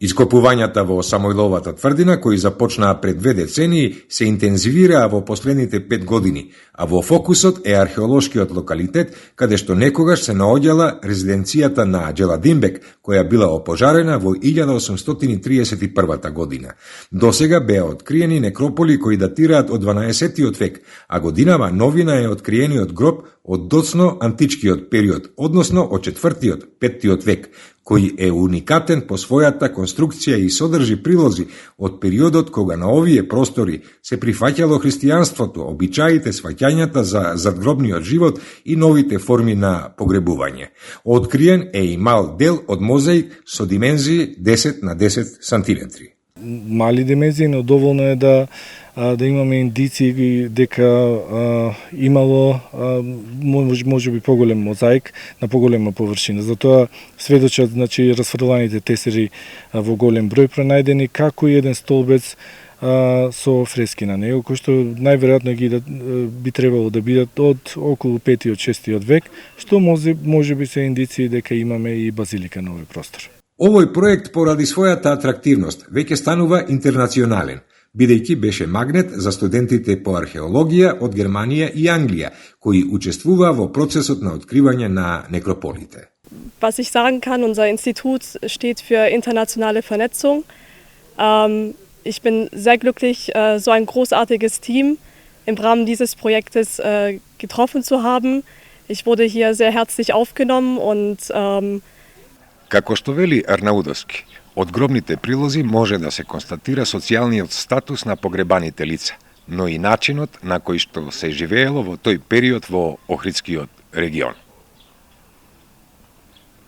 Ископувањата во Самојловата тврдина, кои започнаа пред 2 децении, се интензивираа во последните 5 години, а во фокусот е археолошкиот локалитет, каде што некогаш се наоѓала резиденцијата на Джеладинбек, која била опожарена во 1831 година. Досега беа откриени некрополи кои датираат од 12 век, а годинава новина е откриениот гроб од доцно античкиот период, односно од 4-5 век, кој е уникатен по својата конструкција и содржи прилози од периодот кога на овие простори се прифаќало христијанството, обичаите, сваќањата за задгробниот живот и новите форми на погребување. Откриен е и мал дел од мозаик со димензии 10 на 10 сантиметри. Мали димензии, но доволно е да имаме индици дека имало може би поголем мозаик на поголема површина. Затоа сведочат расфрланите тесери во голем број пронајдени, како и еден столбец со фрески на него, кои што најверојатно би требало да бидат од околу 5-6 век, што може би се индици дека имаме и базилика на овој простор. Овој проект поради својата атрактивност веќе станува интернационален, бидејќи беше магнет за студентите по археологија од Германија и Англија, кои учествуваа во процесот на откривање на некрополите. Was ich sagen kann, unser Institut steht für internationale Vernetzung. Ich bin sehr glücklich, so ein großartiges Team im Rahmen dieses Projektes getroffen zu haben. Ich wurde hier sehr herzlich aufgenommen und како што вели Арнаудовски, од гробните прилози може да се констатира социјалниот статус на погребаните лица, но и начинот на кој што се живеело во тој период во Охридскиот регион.